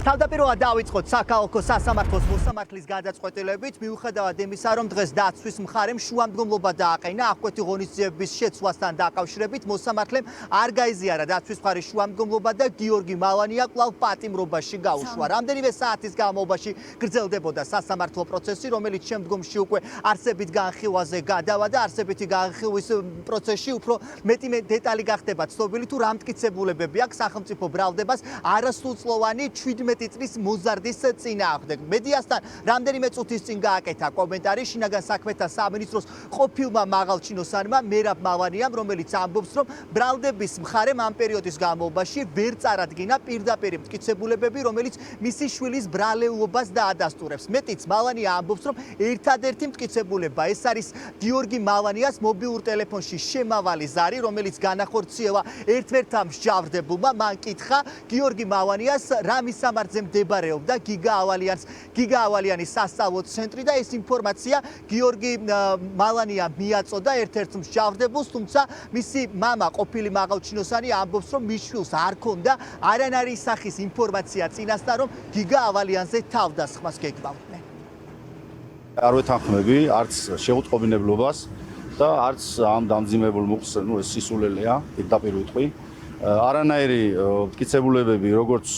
თავდაპირველად დავიწყოთ საქალაქო სასამართლოს მოსამართლის გადაწყვეტილებით, მიუხედავად იმისა, რომ დღეს დაცვის მხარემ შუამდგომლობა დააყენა აღკვეთი ღონისძიებების შეცვლასთან დაკავშირებით, მოსამართლემ არ გაიზიარა დაცვის მხარის შუამდგომლობა და გიორგი მალანია კვლავ პატიმრობაში გაუშვა. რამდენიმე საათის განმავლობაში გრძელდებოდა სასამართლო პროცესი, რომელიც შემდგომში უკვე არსებით განხილვაზე გადავა და არსებითი განხილვის პროცესში უფრო მეტი დეტალი გახდება ცნობილი, თუ რა მტკიცებულებები აქვს სახელმწიფო ბრალდებას არასრულწლოვანი 17 წლის მოზარდის წინააღმდეგ. მედიასთან რამდენიმე წუთის წინ გააკეთა კომენტარი შინაგან საქმეთა სამინისტროს ყოფილმა მაღალჩინოსანმა მერაბ მალანიამ, რომელიც ამბობს, რომ ბრალდების მხარემ ამ პერიოდის განმავლობაში ვერ წარადგინა პირდაპირ მტკიცებულებები, რომელიც მისი შვილის ბრალეულობას დაადასტურებს. მეტიც, მალანია ამბობს, რომ ერთადერთი მტკიცებულება ეს არის გიორგი მალანიას მობილურ ტელეფონში შემავალი ზარი, რომელიც განახორციელა ერთ-ერთ მსჯავრდებულმა. მან კითხა გიორგი მალანიას რა მისამართზე მდებარეობდა გიგა ავალიანის სასწავლო ცენტრი და ეს ინფორმაცია გიორგი მალანია მიაწოდა ერთ-ერთ მსჯავრდებულს, თუმცა მისი მამა ყოფილი მაღალჩინოსანი ამბობს, რომ მის შვილს არ ქონდა არანაირი სახის ინფორმაცია წინასწარ, რომ გიგა ავალიანზე თავდასხმას გეგმავდნენ. არ ვეთანხმები არც შეუწყობინებლობას და არც ამ დამძიმებულ მუხლს, ეს სისულელეა, პირდაპირ ვიტყვი. არანაირი მტკიცებულებები, როგორც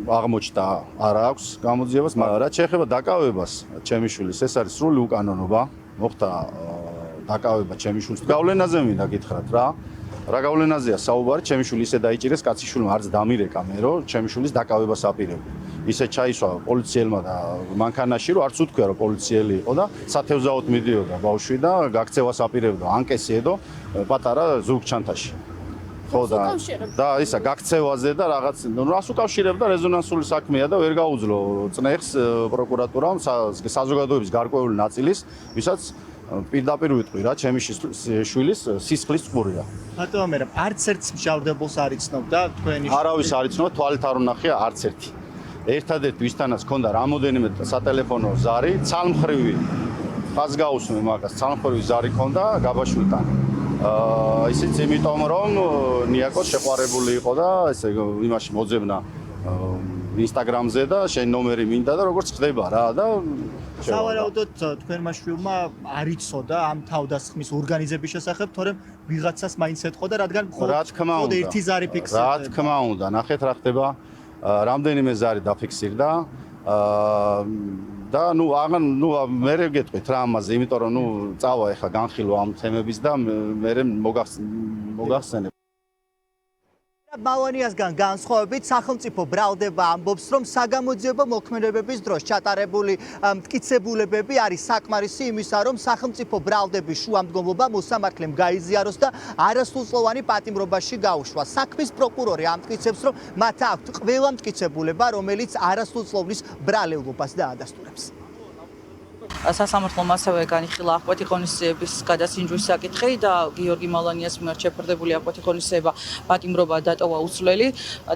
აღმოჩნდა, არ აქვს გამოძიებას, მაგრამ რაც შეეხება დაკავებას ჩემი შვილის, ეს არის სრული უკანონობა. მოხდა დაკავება ჩემი შვილის. გავლენაზე მინდა გითხრათ რა. რა გავლენაზეა საუბარი? ჩემი შვილი ისე დაიჭირეს, კაციშვილმა არც დამირეკა მე, რომ ჩემი შვილის დაკავებას აპირებდა. ისე ჩაისვა პოლიციელმა და მანქანაში, რომ არც უთქვია, რომ პოლიციელი იყო და სათევზაოდ მიდიოდა ბავშვი და გაქცევას აპირებდა, ანკესი ედო პატარა ზურგჩანთაში. ხო და ისა გაქცევაზე და რაღაც რას უკავშირებდა რეზონანსული საქმეა და ვერ გაუძლო წნეხს პროკურატურამ საზოგადოების გარკვეული ნაწილის, ვისაც პირდაპირ ვიტყვი რა, ჩემი შვილის სისხლის წყურია. ბატონო მერაბ, არც ერთ მსჯავრდებულს არ იცნობდა თქვენი შვილი? არავის არ იცნობდა, თვალით არ უნახია არც ერთი. ერთადერთი ვისთანაც ჰქონდა რამოდენიმე სატელეფონო ზარი, ცალმხრივი ხაზს გაუსმე მაგას, ცალმხრივი ზარი ჰქონდა გაბაშვილთან. ისიც იმიტომ, რომ ნიაკოს შეყვარებული იყო და ესე იმაში მოძებნა ინსტაგრამზე და შენ ნომერი მინდა და როგორც ხდება რა და სავარაუდოდ თქვენმა შვილმა არ იცოდა ამ თავდასხმის ორგანიზების შესახებ, თორემ ვიღაცას მაინც ეთყოდა, რადგან მხოლოდ ერთი ზარი ფიქსირდა. რა თქმა უნდა, ნახეთ რა ხდება, რამდენიმე ზარი დაფიქსირდა და მე გეტყვით რა ამაზე, იმიტომ რომ წავა ეხლა განხილვა ამ თემების და მე მოგახსენებ. მალანიასგან განსხვავებით სახელმწიფო ბრალდება ამბობს, რომ საგამოძიებო მოქმედებების დროს ჩატარებული მტკიცებულებები არის საკმარისი იმისა, რომ სახელმწიფო ბრალდების შუამდგომლობა მოსამართლემ გაიზიაროს და არასრულწლოვანი პატიმრობაში გაუშვა. საქმის პროკურორი ამტკიცებს, რომ მათ აქვთ ყველა მტკიცებულება, რომელიც არასრულწლოვნის ბრალეულობას დაადასტურებს. სასამართლომ ასევე განიხილა აღკვეთი ღონისძიების გადასინჯვის საკითხი და გიორგი მალანიას მიმართ შეფერდებული აღკვეთი ღონისძიება პატიმრობა დატოვა უცვლელი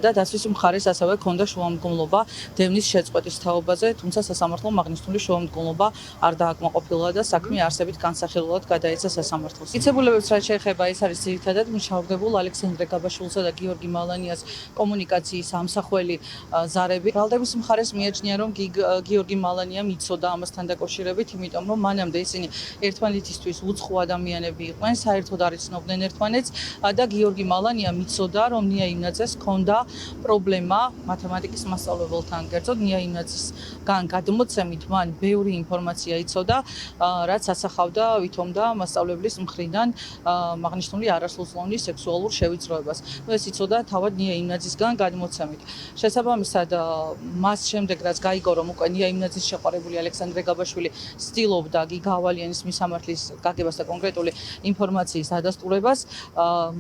და დაცვის მხარეს ასევე ჰქონდა შუამდგომლობა დევნის შეწყვეტის თაობაზე, თუმცა სასამართლომ აღნიშნული შუამდგომლობა არ დააკმაყოფილა და საქმე არსებით განსახილველად გადაეცა სასამართლოს. მტკიცებულებებს რაც შეეხება, ეს არის ძირითადად მშავდებულ ალექსანდრე გაბაშვილსა და გიორგი მალანიას კომუნიკაციის ამსახველი ზარები. ბრალდების მხარეს მიაჩნია, რომ გიორგი მალანიამ იცოდა ამასთან დაკავშირებით, იმიტომ რომ მანამდე ისინი ერთმანეთისთვის უცხო ადამიანები იყვნენ, საერთოდ არ იცნობდნენ ერთმანეთს და გიორგი მალანიამ იცოდა, რომ ნია იმნაძეს ჰქონდა პრობლემა მათემატიკის მასწავლებელთან კერძოდ ნია იმნაძისგან გადმოცემით მან ბევრი ინფორმაცია იცოდა, რაც ასახავდა ვითომდა მასწავლებლის მხრიდან აღნიშნული არასრულწლოვანი სექსუალურ შევიწროებას. ეს იცოდა თავად ნია იმნაძისგან გადმოცემით. შესაბამისად, მას შემდეგ რაც გაიგო, რომ უკვე ნია იმნაძის შეყვარებული ალექსანდრე გაბაშვილი ცდილობდა გიგა ავალიანის მისამართლის გაგებას და კონკრეტული ინფორმაციის ადასტურებას,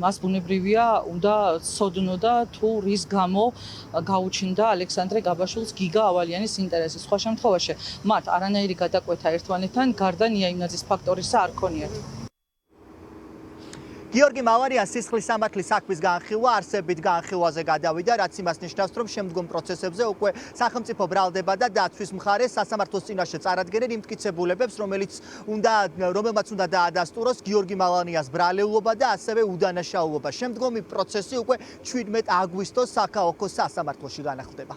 მას ბუნებრივია უნდა ცოდნოდა თუ რის გამო გაუჩნდა ალექსანდრე გაბაშვილს გიგა ავალიანის ინტერესი. სხვა შემთხვევაში მათ არანაირი გადაკვეთა ერთმანეთთან გარდა ნია იმნაძის ფაქტორისა არ ქონიათ. გიორგი მალანიას სისხლის სამართლის საქმის განხილვა არსებით განხილვაზე გადავიდა, რაც იმას ნიშნავს, რომ შემდგომ პროცესებზე უკვე სახელმწიფო ბრალდება და დაცვის მხარე სასამართლოს წინაშე წარადგენენ იმ მტკიცებულებებს, რომელმაც უნდა დაადასტუროს გიორგი მალანიას ბრალეულობა და ასევე უდანაშაულობა. შემდგომი პროცესი უკვე 17 აგვისტოს საქალაქო სასამართლოში განახლდება.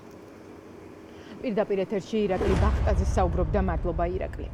პირდაპირ ეთერში ირაკლი ბახტაძე საუბრობდა. მადლობა ირაკლი.